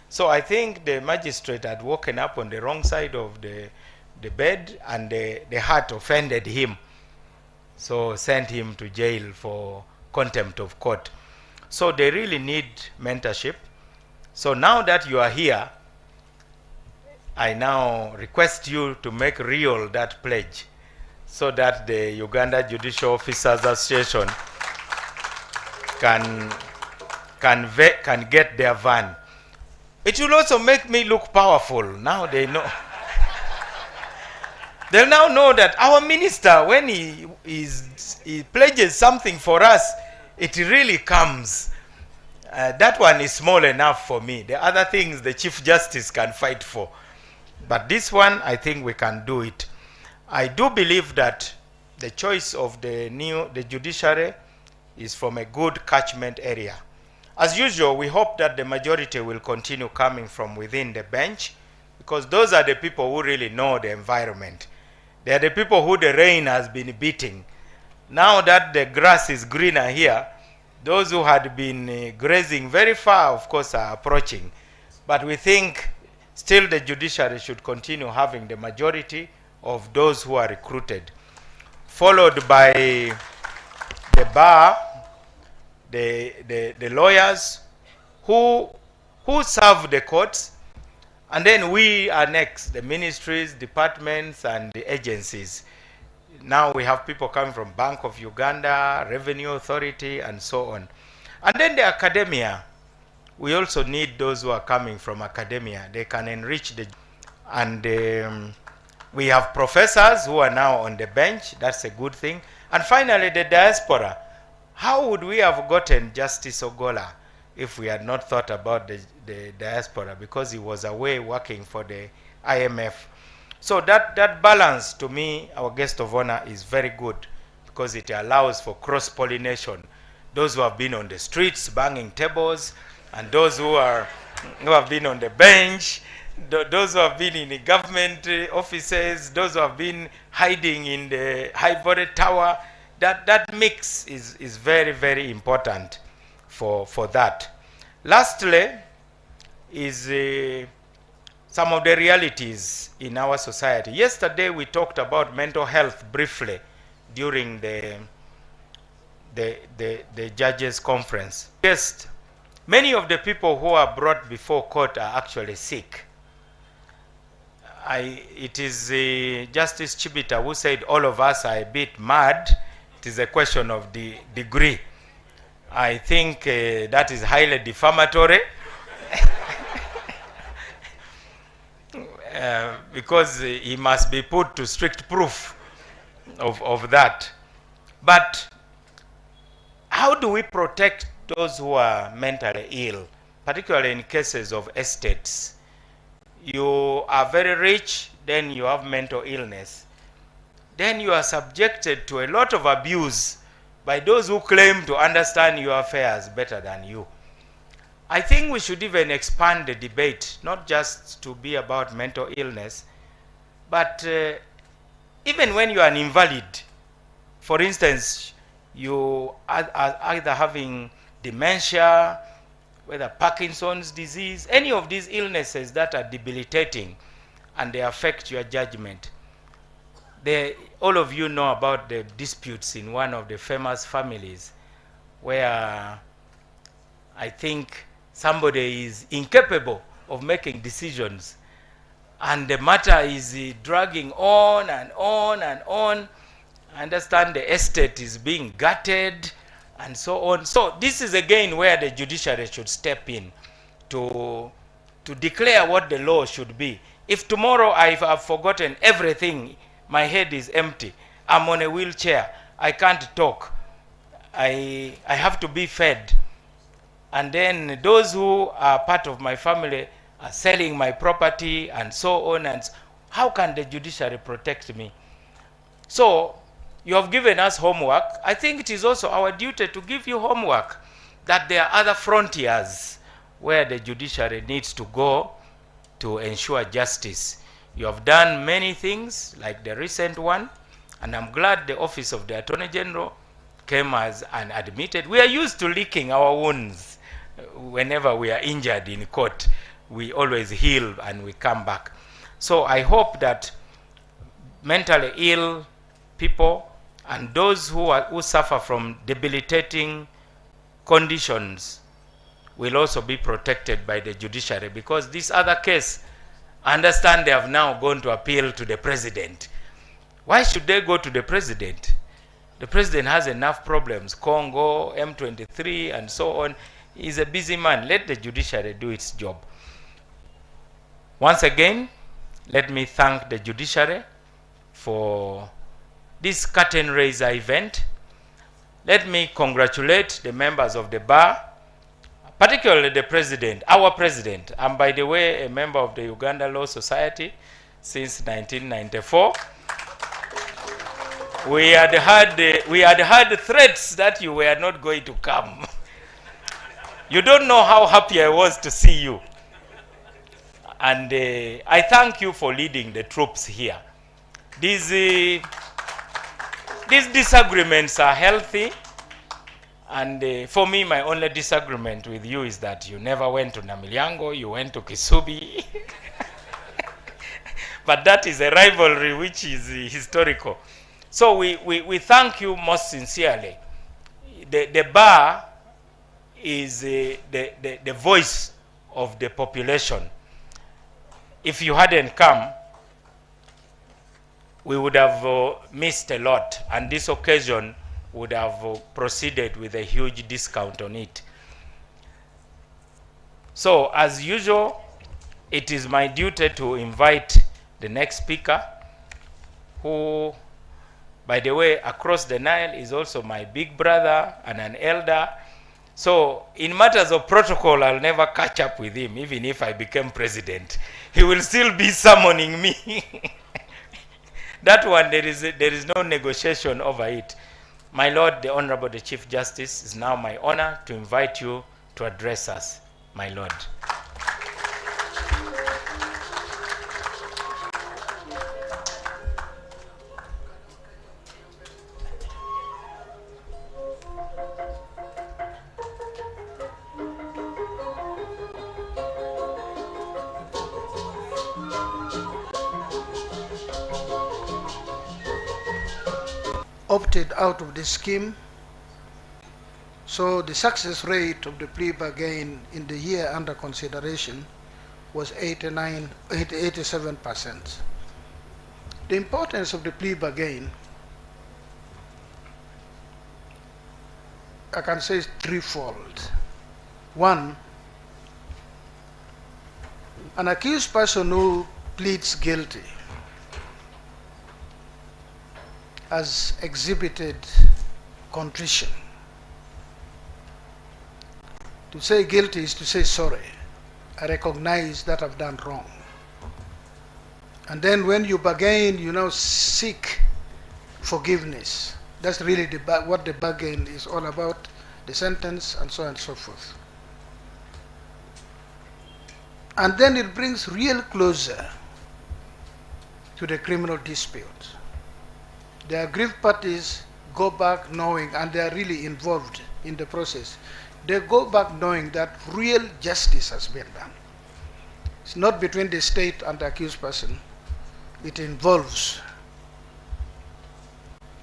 So I think the magistrate had woken up on the wrong side of the bed, and the heart offended him. So sent him to jail for contempt of court. So they really need mentorship. So now that you are here, I now request you to make real that pledge, so that the Uganda Judicial Officers Association can get their van. It will also make me look powerful. Now they know. They'll now know that our minister, when he pledges something for us, it really comes. That one is small enough for me. The other things the Chief Justice can fight for. But this one, I think we can do it. I do believe that the choice of the judiciary is from a good catchment area. As usual, we hope that the majority will continue coming from within the bench, because those are the people who really know the environment. They are the people who the rain has been beating. Now that the grass is greener here, those who had been grazing very far, of course, are approaching. But we think still the judiciary should continue having the majority of those who are recruited, followed by the bar, the lawyers who serve the courts, and then we are next, the ministries, departments, and the agencies. Now we have people coming from Bank of Uganda, Revenue Authority, and so on. And then the academia. We also need those who are coming from academia. They can enrich the... And we have professors who are now on the bench. That's a good thing. And finally, the diaspora. How would we have gotten Justice Ogola if we had not thought about the diaspora, because he was away working for the IMF? So that balance, to me, our guest of honor, is very good, because it allows for cross-pollination. Those who have been on the streets banging tables, and those who have been on the bench, those who have been in the government offices, those who have been hiding in the Ivory Tower. That mix is very, very important for that. Lastly, is some of the realities in our society. Yesterday we talked about mental health briefly during the judges' conference. Yes, many of the people who are brought before court are actually sick. It is Justice Chibita who said all of us are a bit mad. It is a question of the degree. I think that is highly defamatory. Because he must be put to strict proof of that. But how do we protect those who are mentally ill, particularly in cases of estates? You are very rich, then you have mental illness. Then you are subjected to a lot of abuse by those who claim to understand your affairs better than you. I think we should even expand the debate, not just to be about mental illness, but even when you are an invalid, for instance, you are either having dementia, whether Parkinson's disease, any of these illnesses that are debilitating and they affect your judgment. All of you know about the disputes in one of the famous families where I think somebody is incapable of making decisions, and the matter is dragging on and on and on. I understand the estate is being gutted and so on. So this is again where the judiciary should step in to declare what the law should be. If tomorrow I have forgotten everything, my head is empty, I'm on a wheelchair, I can't talk, I have to be fed, and then those who are part of my family are selling my property and so on, and how can the judiciary protect me? So you have given us homework. I think it is also our duty to give you homework, that there are other frontiers where the judiciary needs to go to ensure justice. You have done many things, like the recent one, and I'm glad the Office of the Attorney General came as and admitted. We are used to licking our wounds. whenever we are injured in court, we always heal and we come back. So I hope that mentally ill people and those who suffer from debilitating conditions will also be protected by the judiciary, because this other case, I understand they have now gone to appeal to the president. Why should they go to the president? The president has enough problems, Congo, M23, and so on. He's a busy man. Let the judiciary do its job. Once again, let me thank the judiciary for this curtain raiser event. Let me congratulate the members of the bar, particularly the president, our president. I'm, by the way, a member of the Uganda Law Society since 1994. We had had threats that you were not going to come. You don't know how happy I was to see you. And I thank you for leading the troops here. These disagreements are healthy. And for me, my only disagreement with you is that you never went to Namilyango, you went to Kisubi. But that is a rivalry which is historical. So we thank you most sincerely. The bar is the voice of the population. If you hadn't come, we would have missed a lot, and this occasion would have proceeded with a huge discount on it. So, as usual, it is my duty to invite the next speaker, who, by the way, across the Nile is also my big brother and an elder. So, in matters of protocol, I'll never catch up with him, even if I became president. He will still be summoning me. That one, there is no negotiation over it. My Lord, the Honorable the Chief Justice, it's now my honor to invite you to address us, my Lord. Opted out of the scheme, so the success rate of the plea bargain in the year under consideration was 87%. The importance of the plea bargain, I can say, is threefold. One, an accused person who pleads guilty has exhibited contrition. To say guilty is to say sorry. I recognize that I've done wrong. And then when you bargain, you now seek forgiveness. That's really what the bargain is all about, the sentence and so on and so forth. And then it brings real closure to the criminal dispute. The aggrieved parties go back knowing, and they are really involved in the process, they go back knowing that real justice has been done. It's not between the state and the accused person. It involves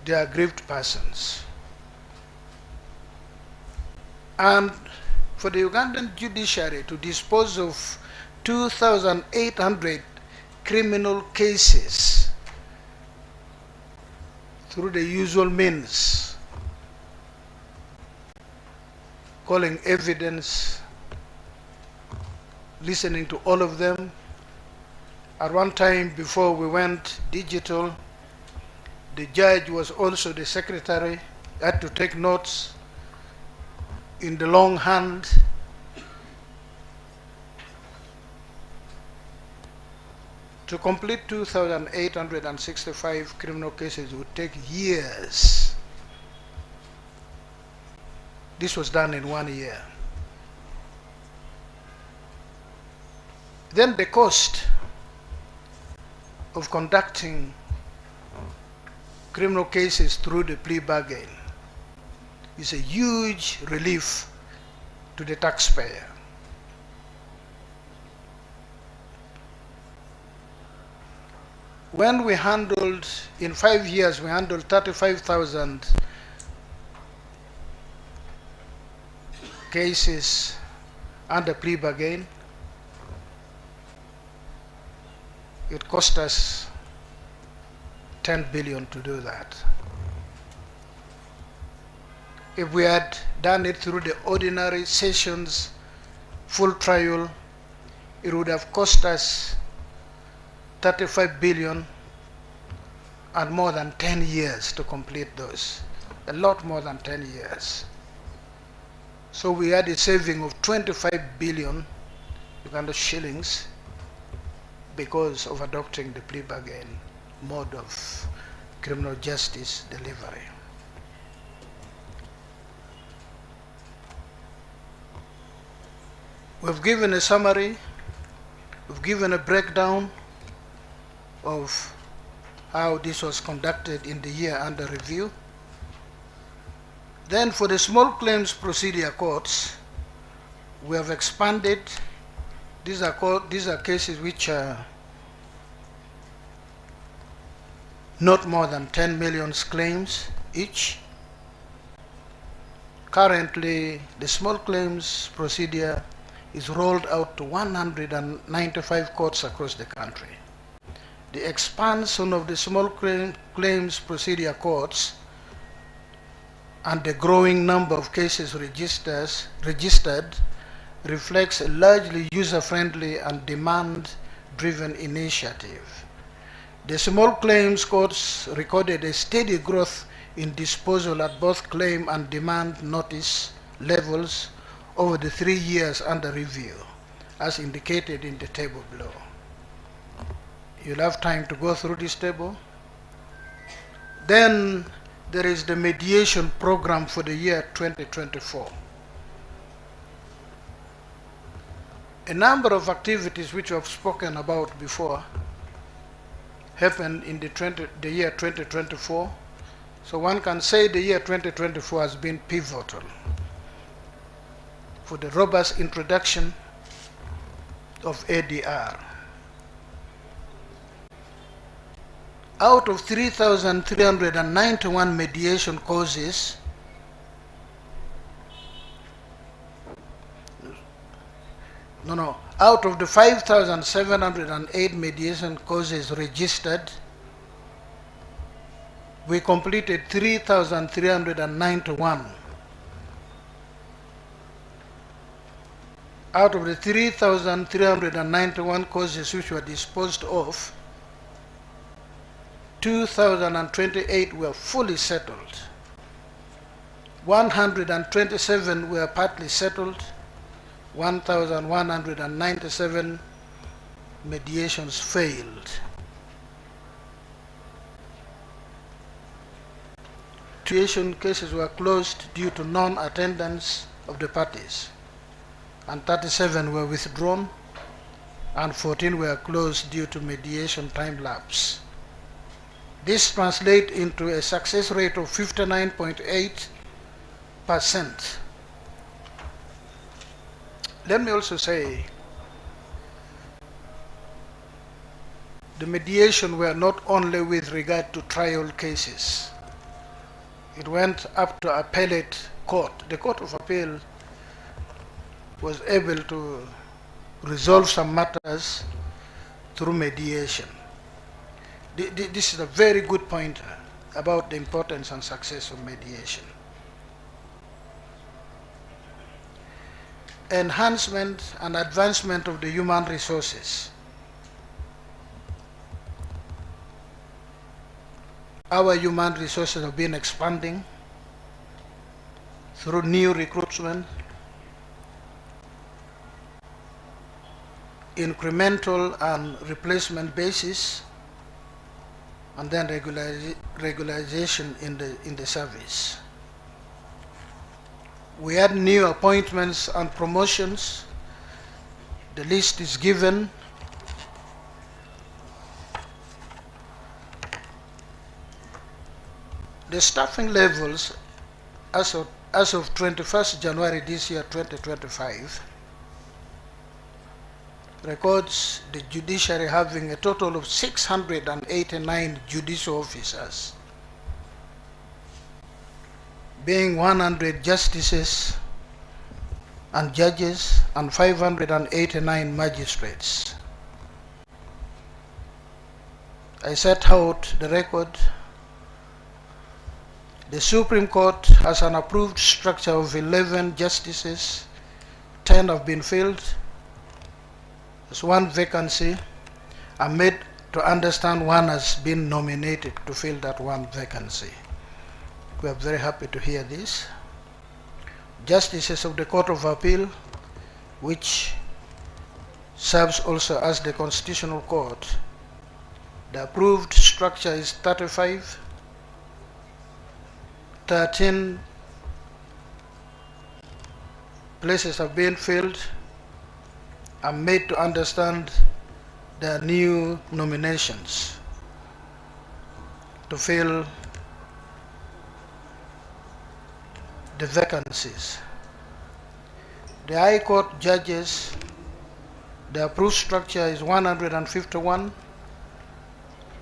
the aggrieved persons. And for the Ugandan judiciary to dispose of 2,800 criminal cases through the usual means, calling evidence, listening to all of them. At one time, before we went digital, the judge was also the secretary, had to take notes in the long hand. To complete 2,865 criminal cases would take years. This was done in 1 year. Then the cost of conducting criminal cases through the plea bargain is a huge relief to the taxpayer. When we handled, in 5 years, we handled 35,000 cases under plea bargain. It cost us 10 billion to do that. If we had done it through the ordinary sessions, full trial, it would have cost us 35 billion and more than 10 years to complete those. A lot more than 10 years. So we had a saving of 25 billion Uganda shillings because of adopting the plea bargain mode of criminal justice delivery. We've given a summary, we've given a breakdown of how this was conducted in the year under review. Then for the small claims procedure courts, we have expanded. These are cases which are not more than 10 million claims each. Currently, the small claims procedure is rolled out to 195 courts across the country. The expansion of the small claims procedure courts and the growing number of cases registered reflects a largely user-friendly and demand-driven initiative. The small claims courts recorded a steady growth in disposal at both claim and demand notice levels over the 3 years under review, as indicated in the table below. You'll have time to go through this table. Then there is the mediation program for the year 2024. A number of activities which we have spoken about before happened in the year 2024. So one can say the year 2024 has been pivotal for the robust introduction of ADR. Out of 3,391 mediation causes, out of the 5,708 mediation causes registered, we completed 3,391. Out of the 3,391 causes which were disposed of, 2,028 were fully settled. 127 were partly settled. 1,197 mediations failed. Mediation cases were closed due to non-attendance of the parties, and 37 were withdrawn, and 14 were closed due to mediation time lapse. This translates into a success rate of 59.8%. Let me also say, the mediation were not only with regard to trial cases. It went up to appellate court. The Court of Appeal was able to resolve some matters through mediation. This is a very good point about the importance and success of mediation. Enhancement and advancement of the human resources. Our human resources have been expanding through new recruitment, incremental and replacement basis, and then regularization in the service. We had new appointments and promotions. The list is given. The staffing levels as as of 21st January this year, 2025, records the judiciary having a total of 689 judicial officers, being 100 justices and judges and 589 magistrates. I set out the record. The Supreme Court has an approved structure of 11 justices, 10 have been filled. There's one vacancy. I'm made to understand one has been nominated to fill that one vacancy. We are very happy to hear this. Justices of the Court of Appeal, which serves also as the Constitutional Court, the approved structure is 35. 13 places have been filled. I'm made to understand there are new nominations to fill the vacancies. The High Court judges, the approved structure is 151.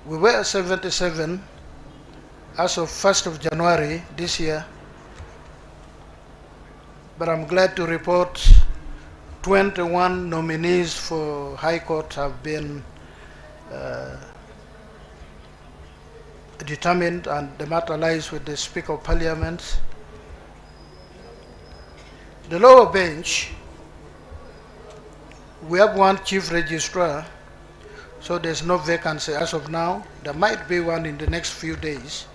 We were 77 as of 1st of January this year, but I'm glad to report 21 nominees for High Court have been determined, and the matter lies with the Speaker of Parliament. The lower bench, we have one Chief Registrar, so there's no vacancy as of now. There might be one in the next few days.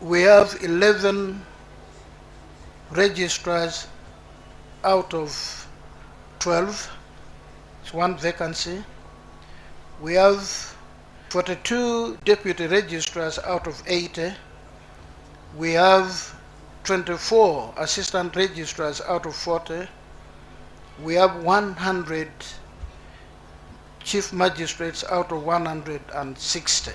We have 11 registrars out of 12. It's one vacancy. We have 42 deputy registrars out of 80. We have 24 assistant registrars out of 40. We have 100 chief magistrates out of 160.